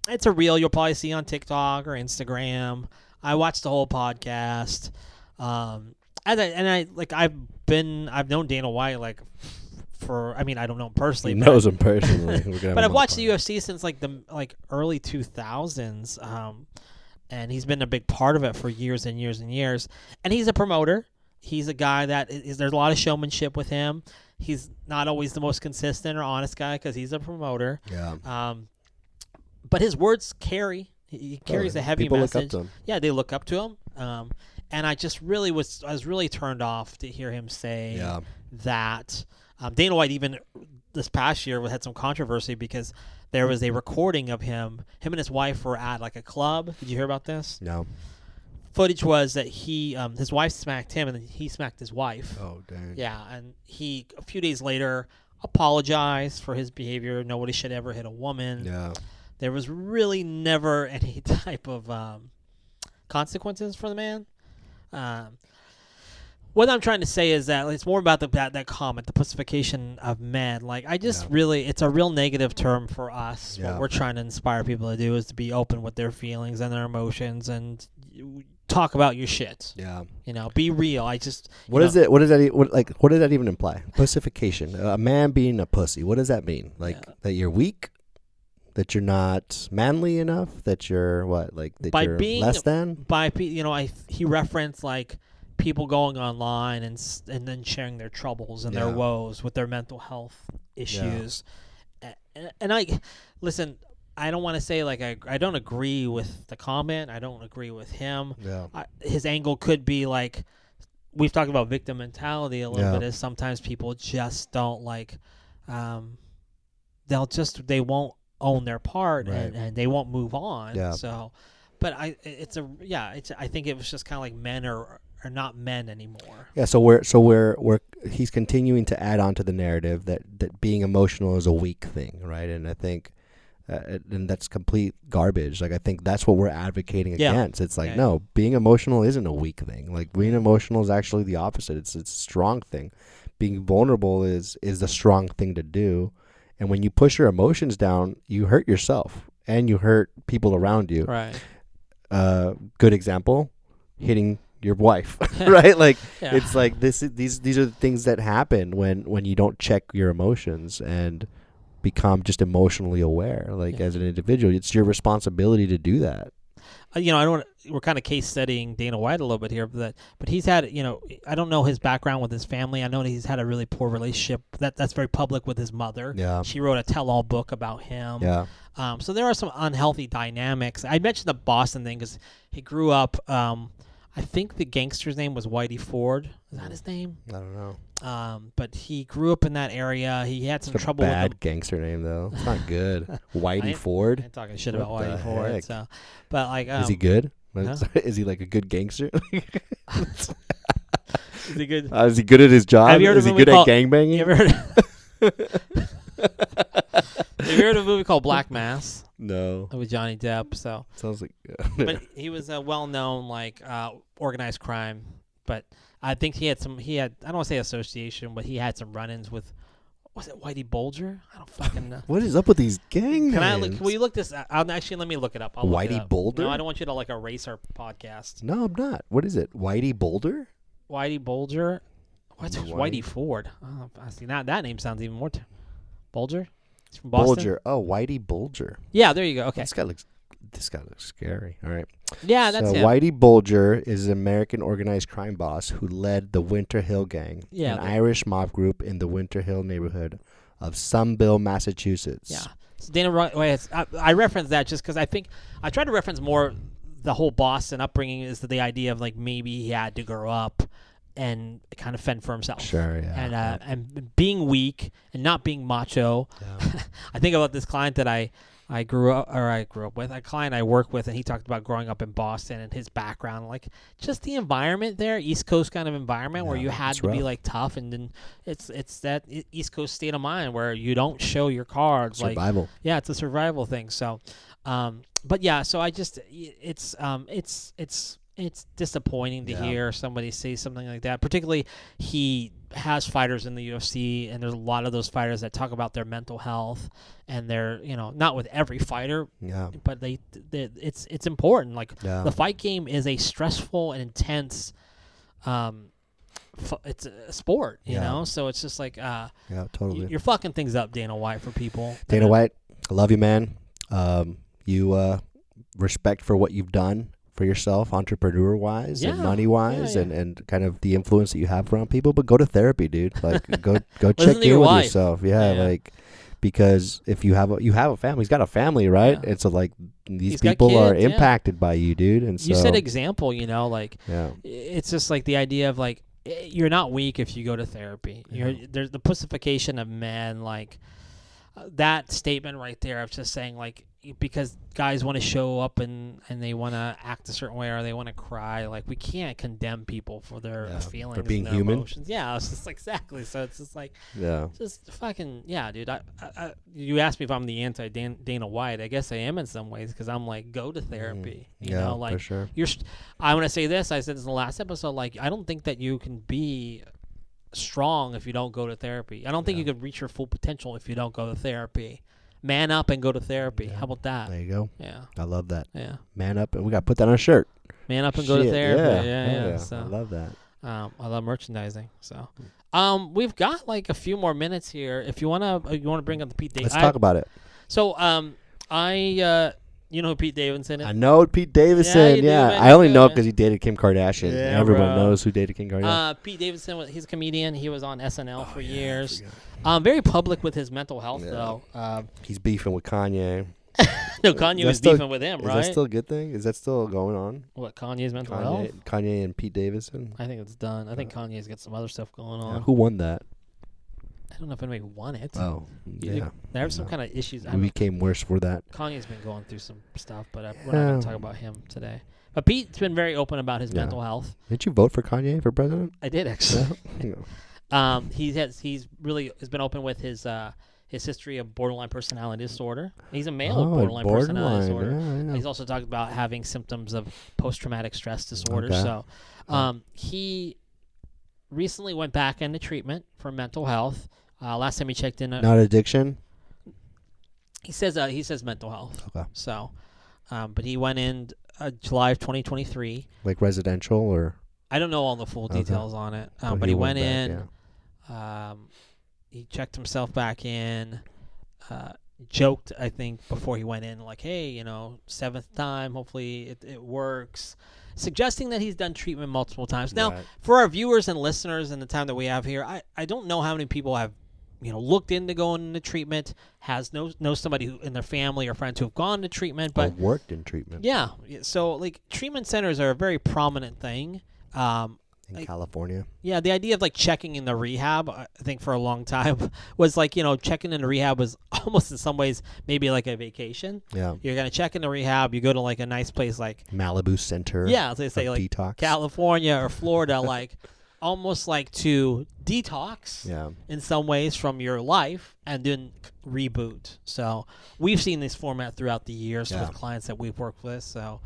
it's a reel you'll probably see on TikTok or Instagram. I watched the whole podcast. I've known Dana White like I don't know him personally. He knows him personally. But I've watched the UFC since like the early 2000s. And he's been a big part of it for years and years and years. And he's a promoter. He's a guy that there's a lot of showmanship with him. He's not always the most consistent or honest guy because he's a promoter. Yeah. But his words carry. He carries a heavy people message. Look up to him. Yeah, they look up to him. And I was really turned off to hear him say that. Dana White even this past year had some controversy because there was a recording of him and his wife were at like a club. Did you hear about this? No. Footage was that his wife smacked him and then he smacked his wife. Oh, dang. Yeah, and he a few days later apologized for his behavior. Nobody should ever hit a woman. Yeah. There was really never any type of consequences for the man. What I'm trying to say is that it's more about that comment, the pussification of men. Like, I just it's a real negative term for us. Yeah. What we're trying to inspire people to do is to be open with their feelings and their emotions and talk about your shit. Yeah. Be real. What does that even imply? Pussification. A man being a pussy. What does that mean? Like that you're weak? That you're not manly enough? That you're what? Like that by you're being, less than? He referenced like people going online and then sharing their troubles and their woes with their mental health issues. Yeah. And listen, I don't want to say like I don't agree with the comment. I don't agree with him. Yeah. His angle could be like, we've talked about victim mentality a little bit, is sometimes people just don't like, they won't own their part and they won't move on. Yeah. So, but I think it was just kind of like men are not men anymore. Yeah, so he's continuing to add on to the narrative that being emotional is a weak thing, right? And I think and that's complete garbage. Like, I think that's what we're advocating against. It's like, no, being emotional isn't a weak thing. Like, being emotional is actually the opposite. It's a strong thing. Being vulnerable is the strong thing to do. And when you push your emotions down, you hurt yourself and you hurt people around you. Right. Good example, hitting your wife, right? Like, it's like these are the things that happen when you don't check your emotions and become just emotionally aware. Like, as an individual, it's your responsibility to do that. We're kind of case studying Dana White a little bit here, but he's had, I don't know his background with his family. I know that he's had a really poor relationship that's very public with his mother. Yeah. She wrote a tell-all book about him. Yeah. So there are some unhealthy dynamics. I mentioned the Boston thing because he grew up, I I think the gangster's name was Whitey Ford. Is that his name? I don't know. But he grew up in that area. He had some trouble with bad gangster name though. It's not good. Whitey Ford. I ain't talking shit about What the Whitey Ford. heck? So, but like, Is he good? huh? Is he like a good gangster? Is he good? Is he good at his job? Have you heard is of he a movie good at called- gangbanging? You ever heard? Have you heard of a movie called Black Mass No. with Johnny Depp? So, Sounds like. but he was a well-known like organized crime. But I think he had I don't want to say association, but he had some run-ins with. Was it Whitey Bulger? I don't fucking know. What is up with these gang names? Can we look this? Actually, let me look it up. I'll look it Whitey up. Boulder? No, I don't want you to like erase our podcast. No, I'm not. What is it? Whitey Boulder? Whitey Bulger. What's Whitey- Whitey Ford? Oh, I see. Now that name sounds even more. Bulger. He's from Boston. Bulger. Oh, Whitey Bulger. Yeah, there you go. Okay. This guy looks scary. All right. Yeah, that's so him. Whitey Bulger is an American organized crime boss who led the Winter Hill Gang, Yeah, an Irish mob group in the Winter Hill neighborhood of Sunville, Massachusetts. Yeah. So Dana White. I reference that just because I think I try to reference more the whole Boston upbringing is the idea of like maybe he had to grow up and kind of fend for himself. Sure, yeah. And being weak and not being macho. Yeah. I think about this client that I grew up with, a client I work with, and he talked about growing up in Boston and his background, like just the environment there, East Coast kind of environment where you had to be like tough, and then it's that East Coast state of mind where you don't show your cards. Survival. Like, yeah, it's a survival thing. So, but yeah, so I just it's disappointing to hear somebody say something like that. Particularly, he has fighters in the UFC, and there's a lot of those fighters that talk about their mental health, and they're not with every fighter, but it's important. Like the fight game is a stressful and intense. It's a sport, you know, so it's just like totally. You're fucking things up, Dana White, for people. Dana White, I love you, man. You respect for what you've done for yourself, entrepreneur-wise and money-wise, and kind of the influence that you have around people. But go to therapy, dude. Like, go check in with yourself. Like, because if you have a family, he's got a family, right? And so like these people are impacted by you, dude. And so you said example, like it's just like the idea of like you're not weak if you go to therapy. There's the pussification of men, like that statement right there of just saying like because guys want to show up and they want to act a certain way or they want to cry, like we can't condemn people for their feelings, for being and their human. emotions. Yeah, it's just like exactly. So it's just like just fucking dude. I you asked me if I'm the anti Dana White. I guess I am in some ways because I'm like go to therapy. You know, like for sure. I want to say this. I said this in the last episode. Like I don't think that you can be strong if you don't go to therapy. I don't think you could reach your full potential if you don't go to therapy. Man up and go to therapy. How about that? There you go. Yeah. I love that. Yeah. Man up, and we got to put that on a shirt. Man up and go to therapy. Yeah. So, I love that. I love merchandising. So, we've got like a few more minutes here. If you wanna bring up the Pete Davidson. Let's talk about it. So, you know who Pete Davidson is? I know Pete Davidson. I only know because he dated Kim Kardashian. Yeah, Everyone knows who dated Kim Kardashian. Pete Davidson, he's a comedian. He was on SNL for years. Very public with his mental health, though. He's beefing with Kanye. No, Kanye was beefing with him, right? Is that still a good thing? Is that still going on? What, Kanye's mental health? Kanye and Pete Davidson? I think it's done. I think Kanye's got some other stuff going on. Who won that? I don't know if anybody won it. Oh, yeah. There's some kind of issues. It became worse for that. Kanye's been going through some stuff, but we're not going to talk about him today. But Pete's been very open about his mental health. Did you vote for Kanye for president? I did, actually. No. He's been open with his history of borderline personality disorder. He's a male with borderline personality disorder. Yeah. He's also talked about having symptoms of post-traumatic stress disorder. Okay. So he recently went back into treatment for mental health. Last time he checked in, not addiction. He says mental health. Okay. So, but he went in July of 2023. Like residential, or I don't know all the full details on it. But he went in. Yeah. He checked himself back in. Joked, I think, before he went in, like, hey, 7th time. Hopefully it works. Suggesting that he's done treatment multiple times. Now, for our viewers and listeners in the time that we have here, I don't know how many people have looked into going into treatment, has knows somebody who in their family or friends who have gone to treatment, but worked in treatment. Yeah, so like treatment centers are a very prominent thing. In California. Yeah, the idea of like checking in the rehab, I think for a long time was like, checking in the rehab was almost in some ways maybe like a vacation. Yeah. You're going to check in the rehab, you go to like a nice place like Malibu Center. Yeah, they say like detox. California or Florida, like almost like to detox in some ways from your life and then reboot. So we've seen this format throughout the years with clients that we've worked with. So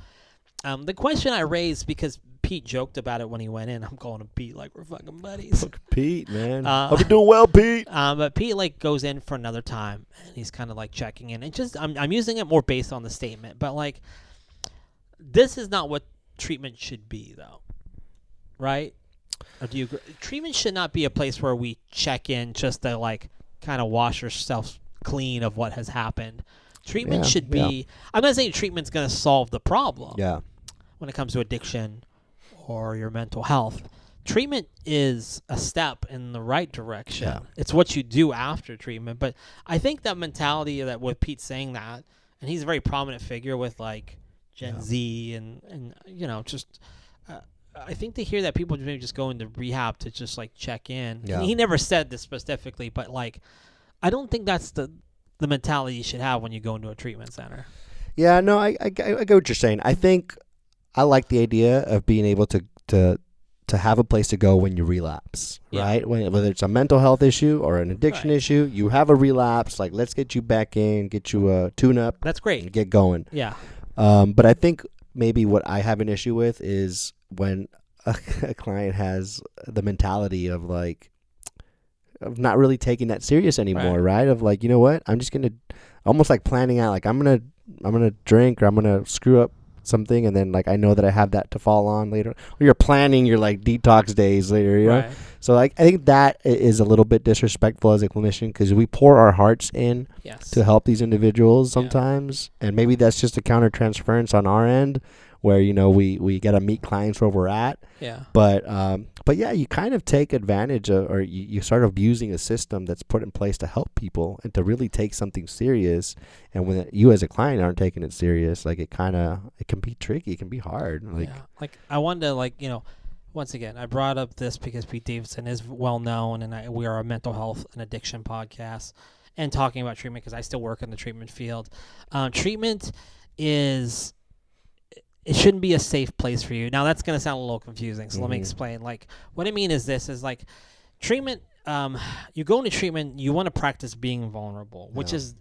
the question I raised, because Pete joked about it when he went in. I'm calling him Pete like we're fucking buddies. Look, Pete, man. Hope you're doing well, Pete. But Pete like goes in for another time, and he's kind of like checking in. And just I'm using it more based on the statement, but like this is not what treatment should be, though, right? Or do you agree? Treatment should not be a place where we check in just to like kind of wash ourselves clean of what has happened. Treatment should be. I'm not saying treatment's going to solve the problem. Yeah. When it comes to addiction or your mental health, treatment is a step in the right direction. Yeah. It's what you do after treatment. But I think that mentality that with Pete saying that, and he's a very prominent figure with like Gen Z and just. I think to hear that people maybe just go into rehab to just like check in. Yeah. And he never said this specifically, but like, I don't think that's the mentality you should have when you go into a treatment center. Yeah, no, I get what you're saying. I think I like the idea of being able to have a place to go when you relapse, right? Whether it's a mental health issue or an addiction issue, you have a relapse. Like, let's get you back in, get you a tune-up. That's great. And get going. Yeah. But I think maybe what I have an issue with is when a client has the mentality of like of not really taking that serious anymore, right? Of like, you know what? I'm just gonna almost like planning out like I'm gonna drink or I'm gonna screw up something, and then like I know that I have that to fall on later. Or you're planning your like detox days later, you know? So like I think that is a little bit disrespectful as a clinician, because we pour our hearts in to help these individuals sometimes, and maybe that's just a counter transference on our end, where we got to meet clients where we're at. Yeah. But yeah, you kind of take advantage of, or you start abusing a system that's put in place to help people and to really take something serious. And when you as a client aren't taking it serious, like it can be tricky. It can be hard. Like I wanted to once again, I brought up this because Pete Davidson is well known, and we are a mental health and addiction podcast, and talking about treatment because I still work in the treatment field. Treatment is. It shouldn't be a safe place for you. Now, that's going to sound a little confusing, so let me explain. Like, what I mean is this, is like treatment, you go into treatment, you want to practice being vulnerable, which is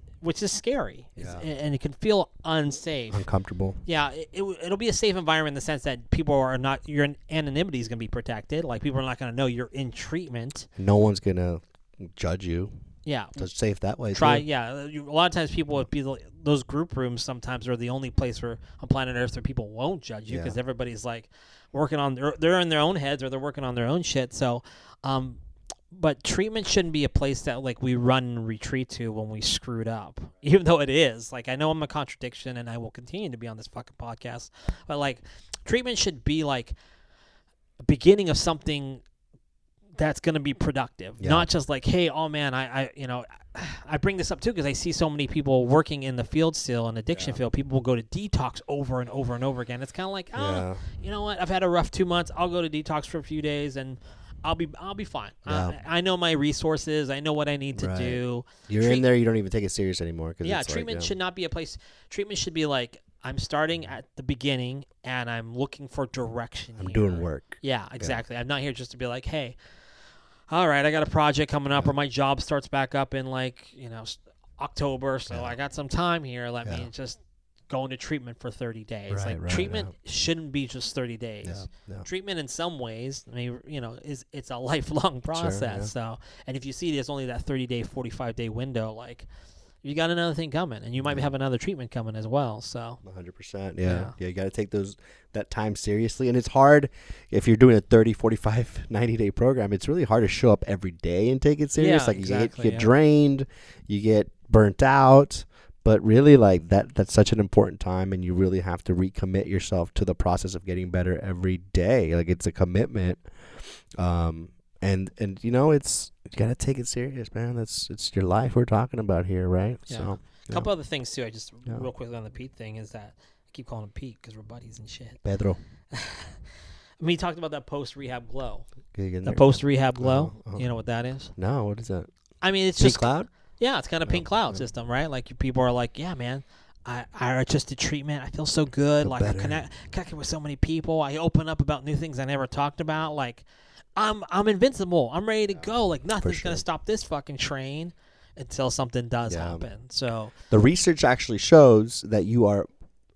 scary, and it can feel unsafe. Uncomfortable. Yeah, it'll be a safe environment in the sense that people are not, your anonymity is going to be protected. Like, people are not going to know you're in treatment. No one's going to judge you. Yeah. It's safe that way. A lot of times people would be those group rooms sometimes are the only place where on planet Earth where people won't judge you, because everybody's like working on they're in their own heads, or they're working on their own shit. So, but treatment shouldn't be a place that like we run and retreat to when we screwed up, even though it is. Like, I know I'm a contradiction, and I will continue to be on this fucking podcast, but like treatment should be like a beginning of something that's going to be productive, not just like, hey, oh man, I bring this up too because I see so many people working in the field still, in addiction field. People will go to detox over and over and over again. It's kind of like, you know what? I've had a rough 2 months. I'll go to detox for a few days and I'll be fine. I know my resources. I know what I need to do. You're in there. You don't even take it serious anymore. Treatment should not be a place. Treatment should be like, I'm starting at the beginning and I'm looking for direction. I'm doing work. Yeah, exactly. I'm not here just to be like, hey, all right, I got a project coming up, or my job starts back up in October, so I got some time here. Let me just go into treatment for 30 days. Treatment shouldn't be just 30 days. Treatment in some ways, it's a lifelong process. So, and if you see there's only that 30-day, 45-day window, like, you got another thing coming, and you might have another treatment coming as well. So 100%. Yeah, you got to take that time seriously. And it's hard if you're doing a 30, 45, 90-day program. It's really hard to show up every day and take it serious. You get drained, you get burnt out. But really, like, that's such an important time, and you really have to recommit yourself to the process of getting better every day. Like, it's a commitment. And you know, it's you gotta take it serious, man. It's your life we're talking about here, right? Yeah. So A couple other things too. I just Yeah. real quickly on the Pete thing is that I keep calling him Pete because we're buddies and shit. Pedro. I mean, he talked about that post rehab glow. Can you get in The there? post rehab glow. Oh. You know what that is? No, what is that? I mean, it's Pink just cloud? yeah, it's kind of pink cloud yeah. system, right? Like people are like, yeah, man. I just did treatment. I feel so good. Feel Like I better. connected with so many people. I open up about new things I never talked about. Like I'm invincible. I'm ready to go. Like nothing's gonna sure. stop this fucking train until something does Yeah. happen. So The research actually shows that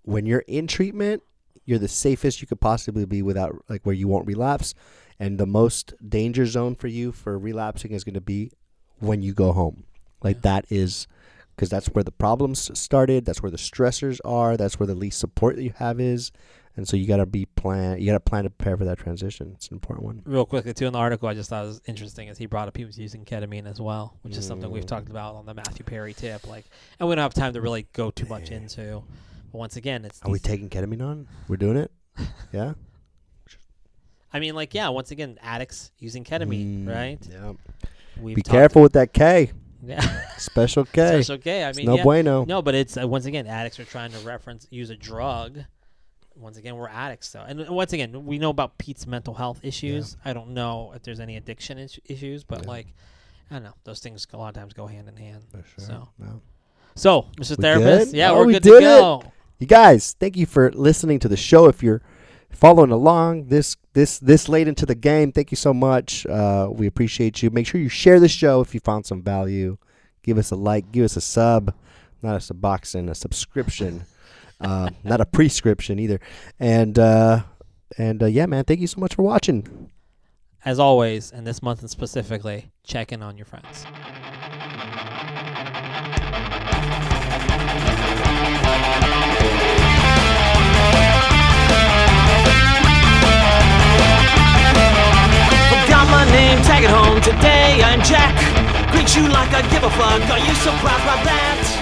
when you're in treatment, you're the safest you could possibly be without, like, where you won't relapse. And the most danger zone for you for relapsing is going to be when you go home. Like, that is, because that's where the problems started. That's where the stressors are. That's where the least support that you have is. And so you got to plan to prepare for that transition. It's an important one. real quickly too in the article, I just thought it was interesting as he brought up he was using ketamine as well, which is something we've talked about on the Matthew Perry tip. Like, and we don't have time to really go too much into. But once again, it's Are we taking ketamine on? We're doing it? Yeah? I mean, like, yeah, once again, addicts using ketamine, right? Yeah. We've Be talked- careful with that K. Yeah. Special K. Special K. I It's mean, no yeah. bueno. No, but it's once again, addicts are trying to use a drug. Once again, we're addicts, though. And once again, we know about Pete's mental health issues. I don't know if there's any addiction issues, but like, I don't know. Those things a lot of times go hand in hand. For sure. So, No. so Mr. We Therapist, good? yeah, Oh, we're we good did to go. You guys, thank you for listening to the show. If you're following along this late into the game, thank you so much. We appreciate you. Make sure you share the show if you found some value. Give us a like. Give us a sub. Not a Suboxone, a subscription. Not a prescription either. And yeah, man, thank you so much for watching. As always, and this month specifically, check in on your friends. Forgot my name, tag it home. Today I'm Jack. Greet you like I give a fuck. Are you surprised by that?